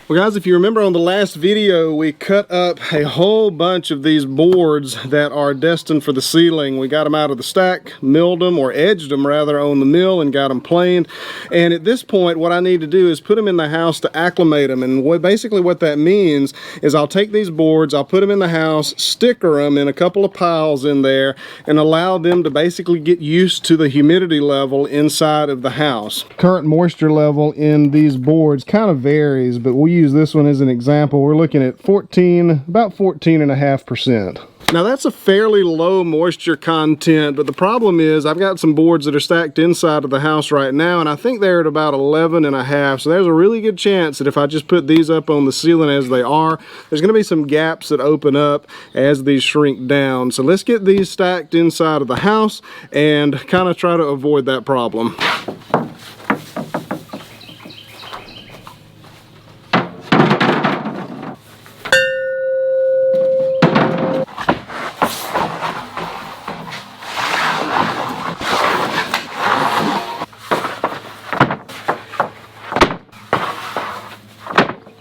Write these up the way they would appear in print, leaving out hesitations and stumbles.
Well guys, if you remember on the last video, we cut up a whole bunch of these boards that are destined for the ceiling. We got them out of the stack, milled them, or edged them rather, on the mill and got them planed. And at this point, what I need to do is put them in the house to acclimate them. And basically what that means is I'll take these boards, I'll put them in the house, sticker them in a couple of piles in there, and allow them to basically get used to the humidity level inside of the house. Current moisture level in these boards kind of varies, but we use this one as an example. We're looking at about 14.5%. Now that's a fairly low moisture content, but the problem is I've got some boards that are stacked inside of the house right now, and I think they're at about 11.5. So there's a really good chance that if I just put these up on the ceiling as they are, there's going to be some gaps that open up as these shrink down. So let's get these stacked inside of the house and kind of try to avoid that problem.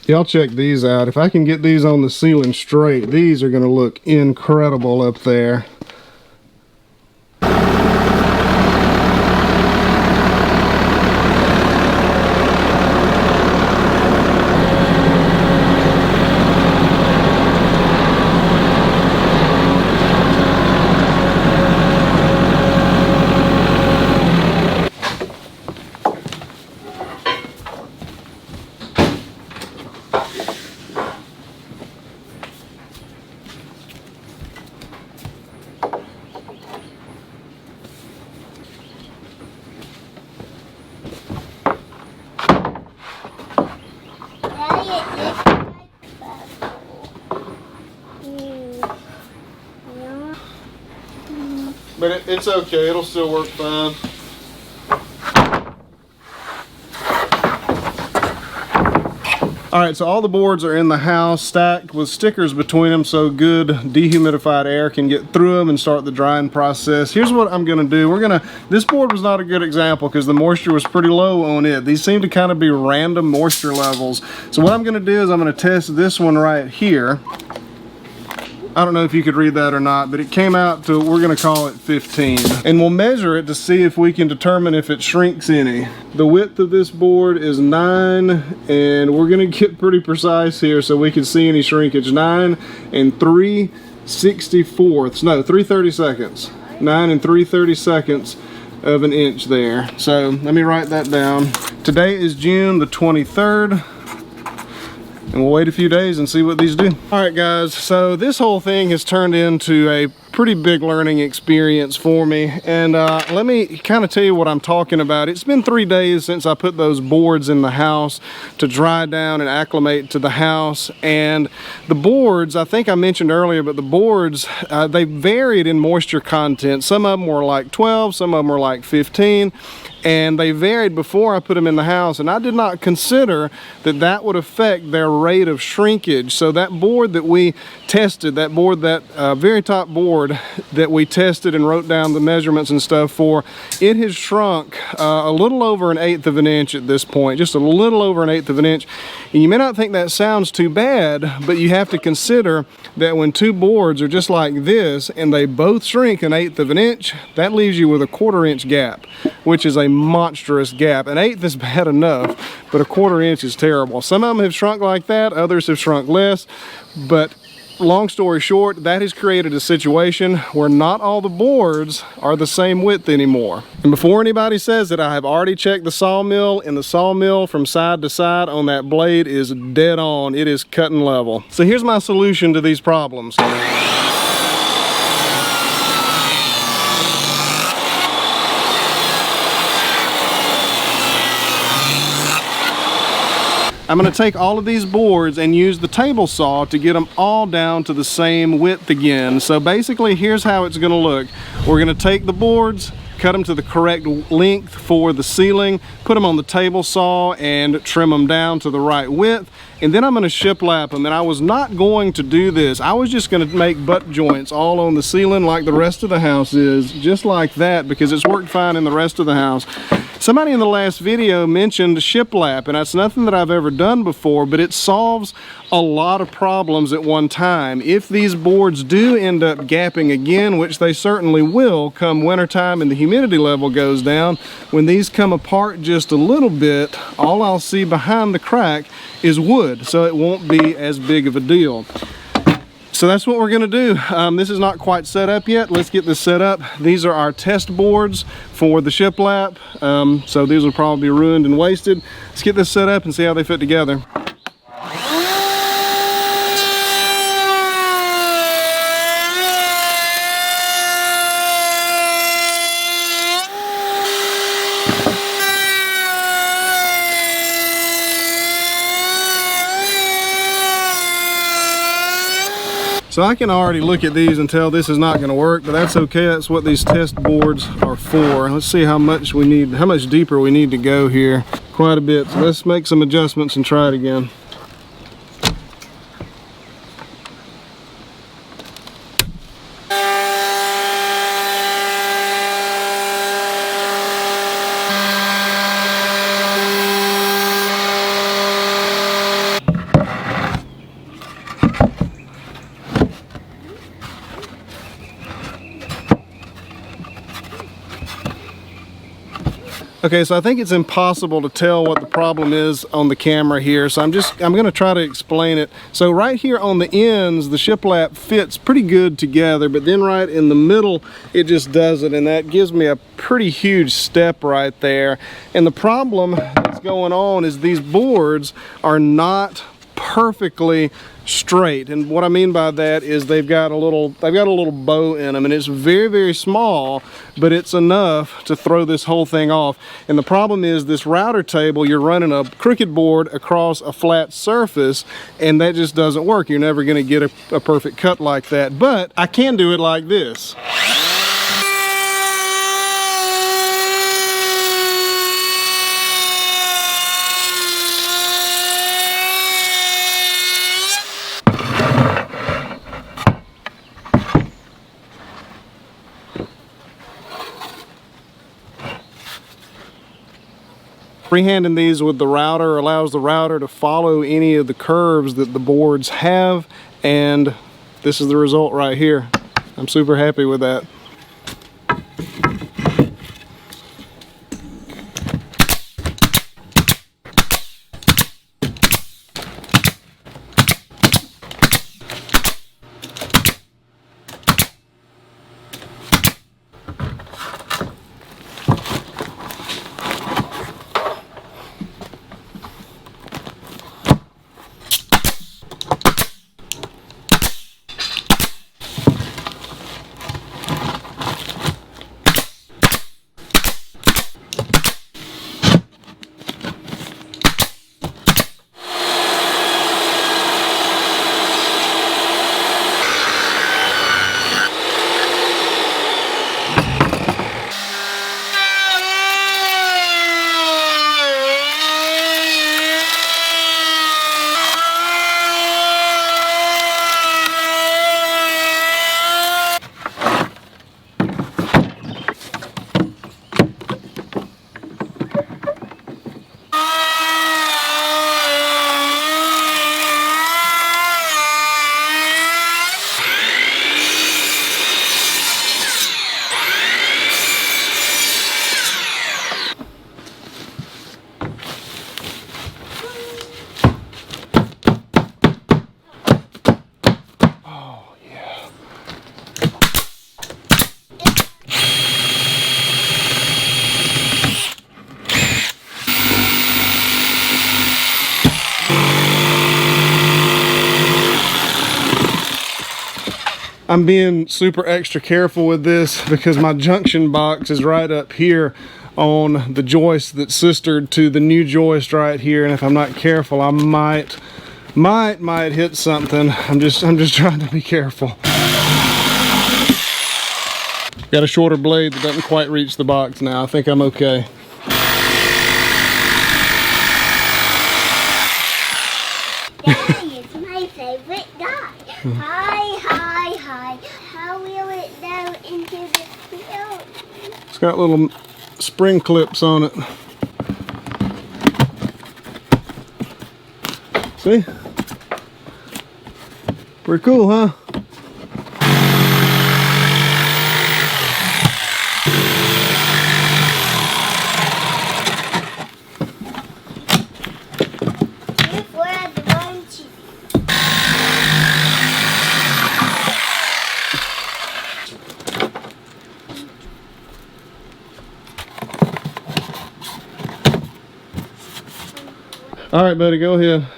Y'all check these out. If I can get these on the ceiling straight, these are going to look incredible up there. But it's okay, it'll still work fine. Alright, so all the boards are in the house stacked with stickers between them so good dehumidified air can get through them and start the drying process. Here's what I'm going to do. This board was not a good example because the moisture was pretty low on it. These seem to kind of be random moisture levels. So what I'm going to do is I'm going to test this one right here. I don't know if you could read that or not, but it came out to, we're going to call it 15. And we'll measure it to see if we can determine if it shrinks any. The width of this board is 9, and we're going to get pretty precise here so we can see any shrinkage. 9 and 3/64, no, 3/32. 9 and 3/32 of an inch there. So let me write that down. Today is June the 23rd. And we'll wait a few days and see what these do. All right guys, so this whole thing has turned into a pretty big learning experience for me, and let me kind of tell you what I'm talking about. It's been 3 days since I put those boards in the house to dry down and acclimate to the house, and the boards, I think I mentioned earlier, but the boards, they varied in moisture content. Some of them were like 12, some of them were like 15, and they varied before I put them in the house, and I did not consider that that would affect their rate of shrinkage. So that board that we tested, that very top board that we tested and wrote down the measurements and stuff for, it has shrunk a little over 1/8 of an inch at this point, just a little over 1/8 of an inch. And you may not think that sounds too bad, but you have to consider that when two boards are just like this and they both shrink 1/8 of an inch, that leaves you with a 1/4 inch gap, which is a monstrous gap. 1/8 is bad enough, but a 1/4 inch is terrible. Some of them have shrunk like that, others have shrunk less, but long story short, that has created a situation where not all the boards are the same width anymore. And before anybody says it, I have already checked the sawmill, and the sawmill from side to side on that blade is dead on. It is cutting level. So here's my solution to these problems. I'm going to take all of these boards and use the table saw to get them all down to the same width again. So basically here's how it's going to look. We're going to take the boards, cut them to the correct length for the ceiling, put them on the table saw and trim them down to the right width, and then I'm going to shiplap them. And I was not going to do this. I was just going to make butt joints all on the ceiling like the rest of the house is, just like that, because it's worked fine in the rest of the house. Somebody in the last video mentioned shiplap, and that's nothing that I've ever done before, but it solves a lot of problems at one time. If these boards do end up gapping again, which they certainly will come wintertime and the humidity level goes down, when these come apart just a little bit, all I'll see behind the crack is wood, so it won't be as big of a deal. So that's what we're gonna do. This is not quite set up yet. Let's get this set up. These are our test boards for the shiplap. So these will probably be ruined and wasted. Let's get this set up and see how they fit together. So I can already look at these and tell this is not going to work, but that's okay. That's what these test boards are for. Let's see how much we need, how much deeper we need to go here. Quite a bit. So let's make some adjustments and try it again. Okay, so I think it's impossible to tell what the problem is on the camera here, so I'm gonna try to explain it. So right here on the ends, the shiplap fits pretty good together, but then right in the middle, it just doesn't, and that gives me a pretty huge step right there. And the problem that's going on is these boards are not perfectly straight, and what I mean by that is they've got a little bow in them, and it's very, very small, but it's enough to throw this whole thing off. And the problem is this router table, you're running a crooked board across a flat surface, and that just doesn't work. You're never going to get a perfect cut like that, but I can do it like this. Freehanding these with the router allows the router to follow any of the curves that the boards have, and this is the result right here. I'm super happy with that. I'm being super extra careful with this because my junction box is right up here on the joist that's sistered to the new joist right here, and if I'm not careful, I might hit something. I'm just trying to be careful. Got a shorter blade that doesn't quite reach the box now. I think I'm okay. Daddy is my favorite guy. Hi. How will it go into the field? It's got little spring clips on it. See? Pretty cool, huh? All right, buddy, go ahead.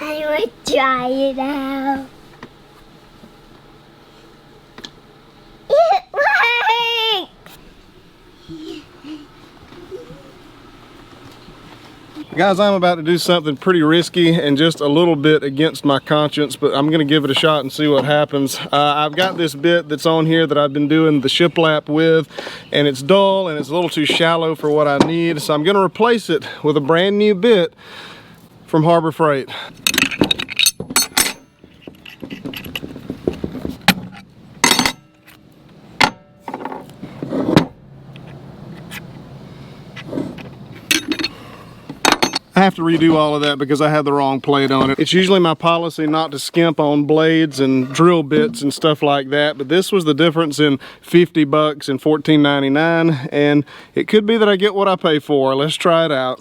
I want to try it out. It works! Guys, I'm about to do something pretty risky and just a little bit against my conscience, but I'm gonna give it a shot and see what happens. I've got this bit that's on here that I've been doing the shiplap with, and it's dull and it's a little too shallow for what I need, so I'm gonna replace it with a brand new bit from Harbor Freight. I have to redo all of that because I had the wrong plate on it. It's usually my policy not to skimp on blades and drill bits and stuff like that, but this was the difference in 50 bucks and $14.99, and it could be that I get what I pay for. Let's try it out.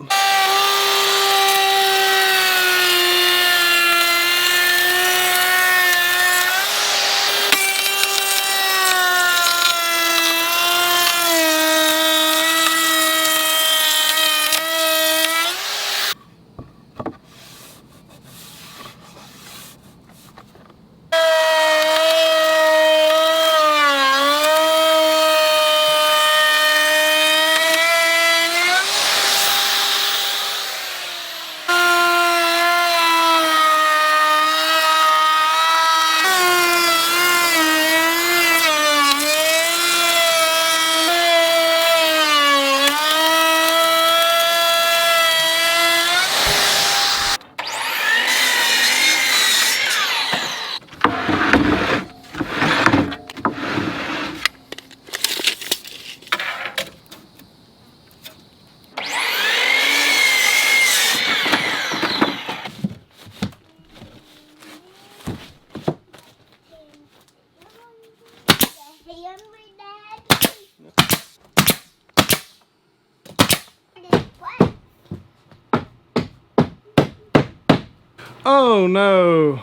Oh no!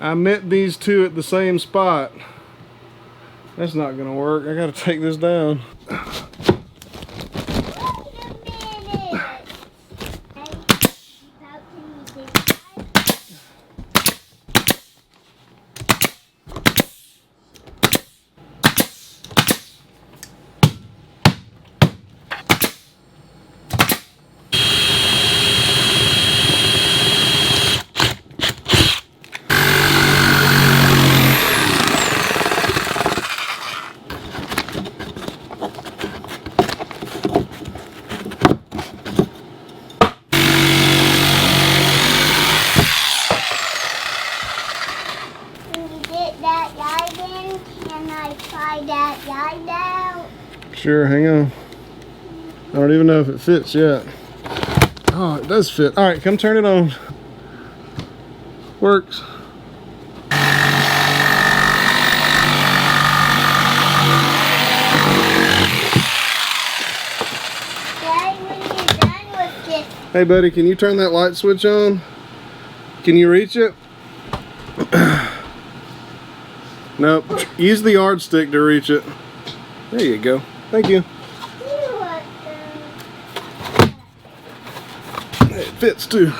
I met these two at the same spot. That's not gonna work. I gotta take this down. Sure, hang on. I don't even know if it fits yet. Oh, it does fit. All right, come turn it on. Works. Daddy, when you're done with this, Hey buddy, can you turn that light switch on? Can you reach it? Nope. Use the yardstick to reach it. There you go. Thank you. It fits too.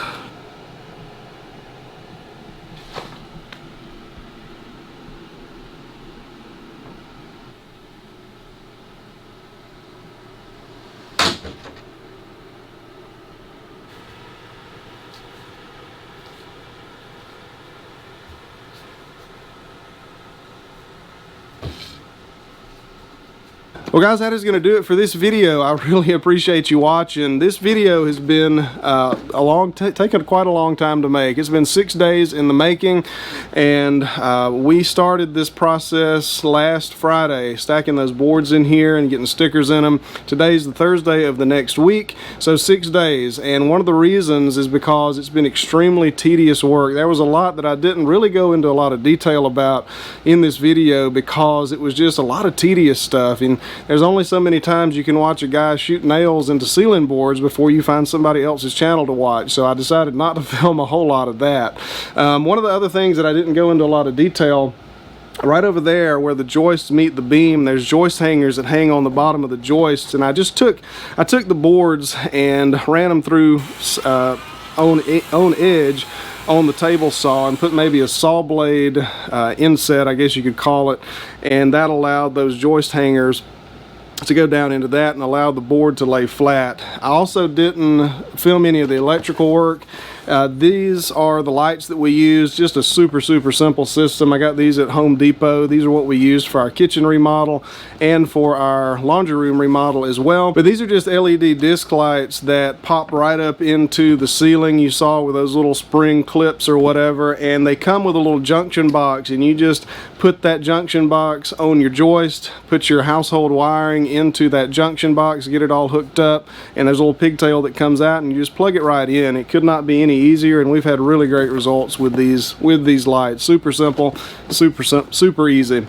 Well guys, that is going to do it for this video. I really appreciate you watching. This video has been taken quite a long time to make. It's been 6 days in the making, and we started this process last Friday, stacking those boards in here and getting stickers in them. Today's the Thursday of the next week, so 6 days, and one of the reasons is because it's been extremely tedious work. There was a lot that I didn't really go into a lot of detail about in this video because it was just a lot of tedious stuff, and there's only so many times you can watch a guy shoot nails into ceiling boards before you find somebody else's channel to watch, so I decided not to film a whole lot of that. One of the other things that I didn't go into a lot of detail, right over there where the joists meet the beam, there's joist hangers that hang on the bottom of the joists, and I took the boards and ran them through on edge on the table saw and put maybe a saw blade inset, I guess you could call it, and that allowed those joist hangers to go down into that and allow the board to lay flat. I also didn't film any of the electrical work. These are the lights that we use, just a super simple system. I got these at Home Depot. These are what we used for our kitchen remodel and for our laundry room remodel as well. But these are just LED disc lights that pop right up into the ceiling you saw with those little spring clips or whatever, and they come with a little junction box, and you just put that junction box on your joist, put your household wiring into that junction box, get it all hooked up, and there's a little pigtail that comes out and you just plug it right in. It could not be any easier, and we've had really great results with these lights. Super simple, super easy.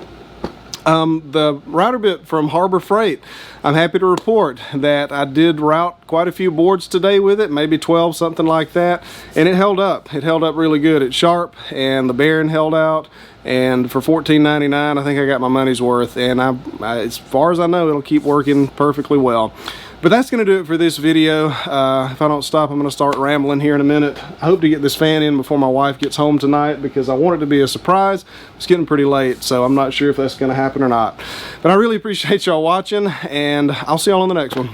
The router bit from Harbor Freight, I'm happy to report that I did route quite a few boards today with it, maybe 12, something like that, and it held up. It held up really good. It's sharp, and the bearing held out, and for $14.99 I think I got my money's worth, and as far as I know, it'll keep working perfectly well. But that's going to do it for this video. If I don't stop, I'm going to start rambling here in a minute. I hope to get this fan in before my wife gets home tonight because I want it to be a surprise. It's getting pretty late, so I'm not sure if that's going to happen or not. But I really appreciate y'all watching, and I'll see y'all on the next one.